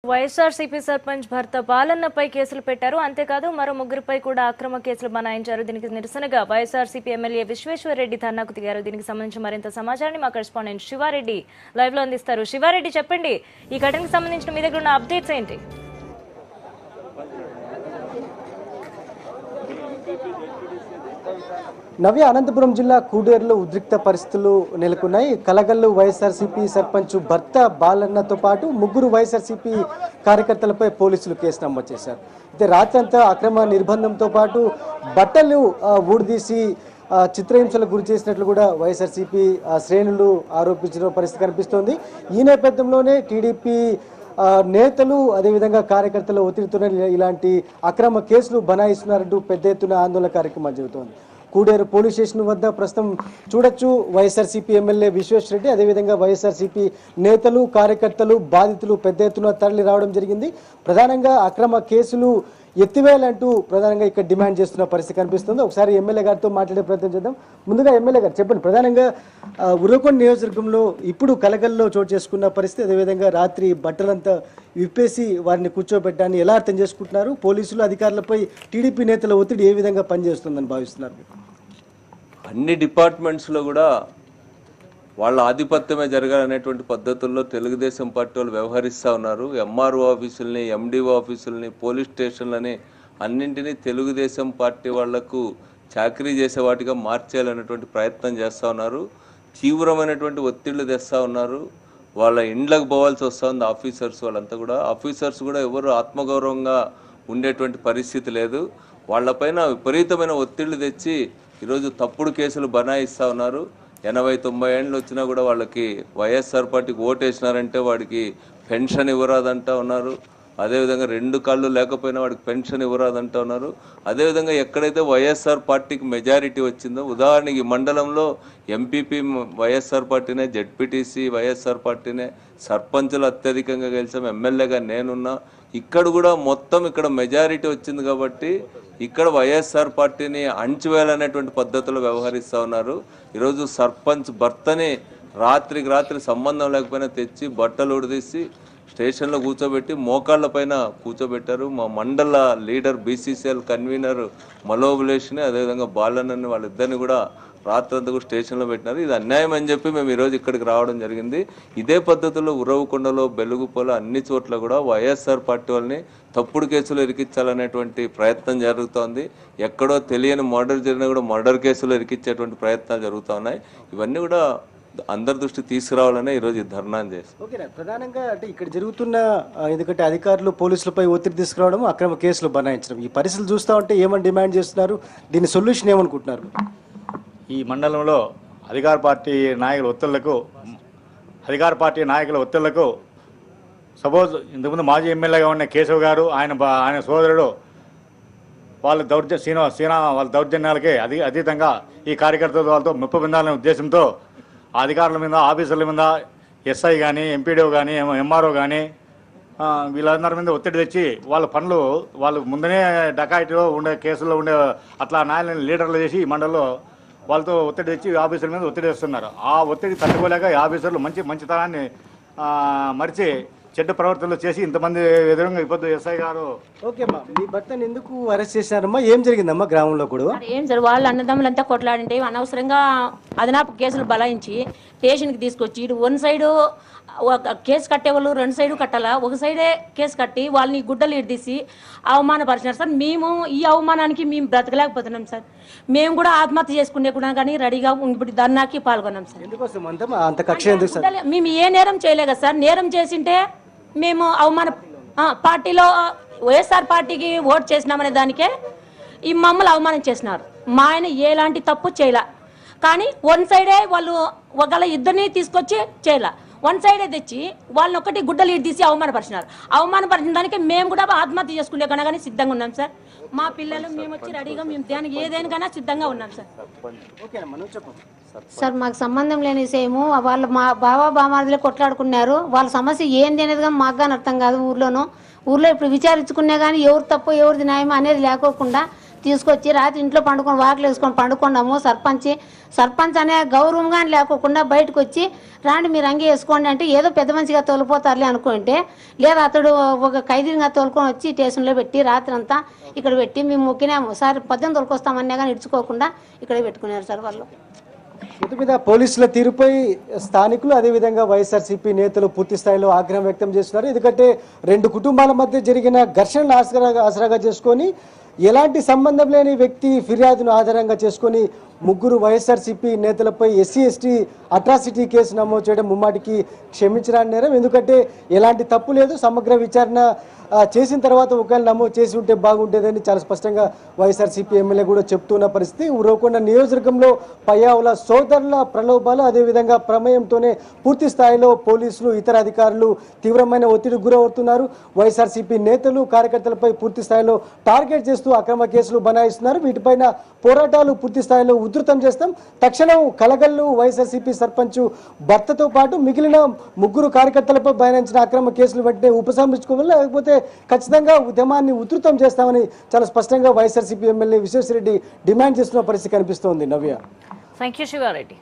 వైఎస్ఆర్సీపీ సర్పంచ్ భర్త బాలన్నపై కేసులు పెట్టారు. అంతేకాదు మరో ముగ్గురిపై కూడా అక్రమ కేసులు బనాయించారు. దీనికి నిరసనగా వైఎస్ఆర్సీపీ ఎమ్మెల్యే విశ్వేశ్వరరెడ్డి ధర్నాకు దిగారు. దీనికి సంబంధించి మరింత సమాచారాన్ని మా కరెస్పాండెంట్ శివారెడ్డి లైవ్ లో అందిస్తారు. శివారెడ్డి, చెప్పండి, ఈ ఘటనకు సంబంధించిన మీ దగ్గర ఉన్న అప్డేట్స్ ఏంటి? నవ్య, అనంతపురం జిల్లా కూడేరులో ఉద్రిక్త పరిస్థితులు నెలకొన్నాయి. కలగల్లు వైఎస్ఆర్సీపీ సర్పంచ్ భర్త బాలన్నతో పాటు ముగ్గురు వైఎస్ఆర్సీపీ కార్యకర్తలపై పోలీసులు కేసు నమోదు చేశారు. అయితే రాత్రంతా అక్రమ నిర్బంధంతో పాటు బట్టలు ఊడిదీసి చిత్రహింసలకు గురి చేసినట్లు కూడా వైఎస్ఆర్సీపీ శ్రేణులు ఆరోపించిన పరిస్థితి కనిపిస్తోంది. ఈ నేపథ్యంలోనే టీడీపీ నేతలు అదేవిధంగా కార్యకర్తల ఒత్తిడితోనే ఇలాంటి అక్రమ కేసులు బనాయిస్తున్నారంటూ పెద్ద ఎత్తున ఆందోళన కార్యక్రమం జరుగుతోంది. కూడేరు పోలీస్ స్టేషన్ వద్ద ప్రస్తుతం చూడొచ్చు వైఎస్ఆర్సీపీ ఎమ్మెల్యే విశ్వేశ్వరరెడ్డి అదేవిధంగా వైఎస్ఆర్సీపీ నేతలు కార్యకర్తలు బాధితులు పెద్ద ఎత్తున తరలి రావడం జరిగింది. ప్రధానంగా అక్రమ కేసులు ఎత్తివేయాలంటూ ప్రధానంగా ఇక్కడ డిమాండ్ చేస్తున్న పరిస్థితి కనిపిస్తుంది. ఒకసారి ఎమ్మెల్యే గారితో మాట్లాడే ప్రయత్నం చేద్దాం. ముందుగా ఎమ్మెల్యే గారు చెప్పండి, ప్రధానంగా ఉరవకొండ నియోజకవర్గంలో ఇప్పుడు కలగల్లో చోటు చేసుకున్న పరిస్థితి, అదేవిధంగా రాత్రి బట్టలంతా విప్పేసి వారిని కూర్చోబెట్టాన్ని ఎలా అర్థం చేసుకుంటున్నారు? పోలీసులు అధికారులపై టీడీపీ నేతల ఒత్తిడి ఏ విధంగా పనిచేస్తుందని భావిస్తున్నారు? అన్ని డిపార్ట్మెంట్స్లో కూడా వాళ్ళ ఆధిపత్యమే జరగాలనేటువంటి పద్ధతుల్లో తెలుగుదేశం పార్టీ వాళ్ళు వ్యవహరిస్తూ ఉన్నారు. ఎంఆర్ఓ ఆఫీసుల్ని, ఎండిఓ ఆఫీసుల్ని, పోలీస్ స్టేషన్లని అన్నింటినీ తెలుగుదేశం పార్టీ వాళ్లకు చాకరీ చేసే వాటిగా మార్చేయాలనేటువంటి ప్రయత్నం చేస్తూ ఉన్నారు. తీవ్రమైనటువంటి ఒత్తిళ్లు తెస్తూ ఉన్నారు. వాళ్ళ ఇండ్లకు పోవాల్సి వస్తూ ఉంది ఆఫీసర్స్ వాళ్ళంతా కూడా. ఆఫీసర్స్ కూడా ఎవరు ఆత్మగౌరవంగా ఉండేటువంటి పరిస్థితి లేదు. వాళ్ళపైన విపరీతమైన ఒత్తిళ్లు తెచ్చి ఈరోజు తప్పుడు కేసులు బనాయిస్తూ ఉన్నారు. 80-90 ఏళ్ళు వచ్చినా కూడా వాళ్ళకి వైఎస్ఆర్ పార్టీకి ఓటేసినారంటే వాడికి పెన్షన్ ఇవ్వరాదంటా ఉన్నారు. అదేవిధంగా 2 కాళ్ళు లేకపోయినా వాడికి పెన్షన్ ఇవ్వరాదంటా ఉన్నారు. అదేవిధంగా ఎక్కడైతే వైఎస్ఆర్ పార్టీకి మెజారిటీ వచ్చిందో, ఉదాహరణకి ఈ మండలంలో ఎంపీపీ వైఎస్ఆర్ పార్టీనే, జెడ్పీటీసీ వైఎస్ఆర్ పార్టీనే, సర్పంచులు అత్యధికంగా గెలిచాం, ఎమ్మెల్యేగా నేనున్నా. ఇక్కడ కూడా మొత్తం ఇక్కడ మెజారిటీ వచ్చింది కాబట్టి ఇక్కడ వైఎస్ఆర్ పార్టీని అణచివేయాలనేటువంటి పద్ధతిలో వ్యవహరిస్తూ ఉన్నారు. ఈరోజు సర్పంచ్ భర్తని రాత్రికి రాత్రి సంబంధం లేకపోయినా తెచ్చి బట్టలు ఉడిదీసి స్టేషన్లో కూర్చోబెట్టి మోకాళ్ళ పైన కూర్చోబెట్టారు. మా మండల లీడర్ బీసీసీఎల్ కన్వీనర్ మలోబులేష్ని అదేవిధంగా బాలన్నని వాళ్ళిద్దరిని కూడా రాత్రంతా కూడా స్టేషన్లో పెట్టినారు. ఇది అన్యాయం అని చెప్పి మేము ఈరోజు ఇక్కడికి రావడం జరిగింది. ఇదే పద్ధతిలో ఉరవకొండలో, బెలుగుపోలో అన్ని చోట్ల కూడా వైఎస్ఆర్ పార్టీ వాళ్ళని తప్పుడు కేసులు ఇరికించాలనేటువంటి ప్రయత్నం జరుగుతోంది. ఎక్కడో తెలియని మర్డర్ జరిగినా కూడా మర్డర్ కేసులు ఇరికించేటువంటి ప్రయత్నాలు జరుగుతూ ఉన్నాయి. ఇవన్నీ కూడా అందరి దృష్టి తీసుకురావాలనే ఈరోజు ఈ ధర్నాన్ని చేస్తాం. ఓకే, ప్రధానంగా అంటే ఇక్కడ జరుగుతున్న ఎందుకంటే అధికారులు పోలీసులపై ఒత్తిడి తీసుకురావడం, అక్రమ కేసులు బనాయించడం, ఈ పరిస్థితులు చూస్తూ ఉంటే ఏమని డిమాండ్ చేస్తున్నారు? దీని సొల్యూషన్ ఏమనుకుంటున్నారు? ఈ మండలంలో అధికార పార్టీ నాయకుల ఒత్తిళ్లకు సపోజ్ ఇంతకుముందు మాజీ ఎమ్మెల్యేగా ఉన్న కేశవ్ గారు, ఆయన సోదరుడు వాళ్ళ వాళ్ళ దౌర్జన్యాలకే అతీతంగా ఈ కార్యకర్తల వాళ్ళతో మెప్పు పొందాలనే ఉద్దేశంతో అధికారుల మీద, ఆఫీసర్ల మీద, ఎస్ఐ కానీ, ఎంపీడీఓ కానీ, ఎంఆర్ఓ కానీ వీళ్ళందరి మీద ఒత్తిడి తెచ్చి వాళ్ళ పనులు వాళ్ళు ముందనే డకాయిటీలో ఉండే కేసుల్లో ఉండే అట్లా నాయకులను లీడర్లు చేసి ఈ మండలంలో వాళ్ళతో ఒత్తిడి తెచ్చి ఆఫీసర్ల మీద ఒత్తిడి వేస్తున్నారు. ఆ ఒత్తిడి తట్టుకోలేక ఈ ఆఫీసర్లు మంచితనాన్ని మరిచి చెడ్డ ప్రవర్తనలు చేసి ఇంతమంది ఎదురుగా ఇప్పుడు ఎస్ఐ గారు. ఓకే అమ్మా, మీ భర్తను ఎందుకు అరెస్ట్ చేశారమ్మా? ఏం జరిగిందమ్మా గ్రామంలో కూడా? ఏం సార్, వాళ్ళు అన్నదమ్ములంతా కొట్లాడింటే అనవసరంగా అదనపు కేసులు బలాయించి స్టేషన్కి తీసుకొచ్చి వన్ సైడు కేసు కట్టేవాళ్ళు 2 సైడు కట్టాలా, ఒక సైడే కేసు కట్టి వాళ్ళని గుడ్డలు ఇడిదీసి అవమానపరిచినారు సార్. మేము ఈ అవమానానికి మేము బ్రతకలేకపోతున్నాం సార్. మేము కూడా ఆత్మహత్య చేసుకునే కూడా కానీ రెడీగా ఇప్పుడు ధర్నాకి పాల్గొన్నాం సార్. మేము ఏ నేరం చేయలేదు సార్. నేరం చేసింటే మేము పార్టీలో వైఎస్ఆర్ పార్టీకి ఓటు చేసినామనే దానికే ఈ మమ్మల్ని అవమానం చేసినారు. మా ఆయన ఎలాంటి తప్పు చేయలే, కానీ 1 సైడే వాళ్ళు ఒకళ్ళ ఇద్దరిని తీసుకొచ్చి చేయలే, 1 సైడే తెచ్చి వాళ్ళని ఒకటి గుడ్డలు తీసి అవమానపరిచినారు. అవమానపరిచిన దానికి మేము కూడా ఆత్మహత్య చేసుకునే కన్నా కానీ సిద్ధంగా ఉన్నాం సార్. మా పిల్లలు మేము వచ్చి రెడీగా మేము దానికి ఏదైనా సిద్ధంగా ఉన్నాం సార్. సార్, మాకు సంబంధం లేని విషయము వాళ్ళు మా బామారుదులే కొట్లాడుకున్నారు. వాళ్ళ సమస్య ఏంది అనేది కానీ మాకు కానీ అర్థం కాదు. ఊర్లో ఇప్పుడు విచారించుకున్నా కానీ ఎవరు తప్పు ఎవరిది న్యాయం అనేది లేకోకుండా తీసుకొచ్చి రాత్రి ఇంట్లో పండుకొని వాకిలు వేసుకొని పండుకున్నాము. సర్పంచ్ అనే గౌరవం కానీ లేకోకుండా బయటకు వచ్చి రాండి మీరు అంగి వేసుకోండి అంటే ఏదో పెద్ద మనిషిగా తోలిపోతారులే అనుకుంటే, లేదా అతడు ఒక ఖైదీగా తోలుకొని వచ్చి స్టేషన్లో పెట్టి రాత్రి అంతా ఇక్కడ పెట్టి మేము మొక్కినాము సార్ 18 తోలుకొస్తామన్నా కానీ ఇడ్చుకోకుండా ఇక్కడ పెట్టుకున్నారు సార్ వాళ్ళు. మొత్తం మీద పోలీసుల తీరుపై స్థానికులు అదేవిధంగా వైఎస్ఆర్సీపీ నేతలు పూర్తి స్థాయిలో ఆగ్రహం వ్యక్తం చేస్తున్నారు. ఎందుకంటే 2 కుటుంబాల మధ్య జరిగిన ఘర్షణను ఆసరాగా చేసుకొని ఎలాంటి సంబంధం లేని వ్యక్తి ఫిర్యాదును ఆధారంగా చేసుకొని 3 వైఎస్ఆర్సీపీ నేతలపై ఎస్సీ ఎస్టీ అట్రాసిటీ కేసు నమోదు చేయడం ముమ్మాటికి క్షమించరాని నేరం. ఎందుకంటే ఎలాంటి తప్పు లేదు, సమగ్ర విచారణ చేసిన తర్వాత ఒకవేళ నమోదు చేసి ఉంటే బాగుండేదని చాలా స్పష్టంగా వైఎస్ఆర్సీపీ ఎమ్మెల్యే కూడా చెప్తున్న పరిస్థితి. ఉరవకొండ నియోజకవర్గంలో పయ్యావుల సోదరుల ప్రలోభాలు అదేవిధంగా ప్రమేయంతోనే పూర్తి స్థాయిలో పోలీసులు ఇతర అధికారులు తీవ్రమైన ఒత్తిడికి గురవుతున్నారు. వైఎస్ఆర్సీపీ నేతలు కార్యకర్తలపై పూర్తి స్థాయిలో టార్గెట్ చేస్తూ అక్రమ కేసులు బనాయిస్తున్నారు. వీటిపైన పోరాటాలు పూర్తి స్థాయిలో ఉధృతం చేస్తాం. తక్షణం కలగల్లు వైఎస్ఆర్సీపీ సర్పంచ్ భర్తతో పాటు మిగిలిన 3 కార్యకర్తలపై బనాయించిన అక్రమ కేసులు వెంటనే ఉపసంహరించుకోవాలి, లేకపోతే ఖచ్చితంగా ఉద్యమాన్ని ఉధృతం చేస్తామని చాలా స్పష్టంగా వైఎస్ఆర్సీపీ ఎమ్మెల్యే విశ్వేశ్వరరెడ్డి డిమాండ్ చేస్తున్న పరిస్థితి కనిపిస్తోంది. నవ్య. Thank you Sivareddy.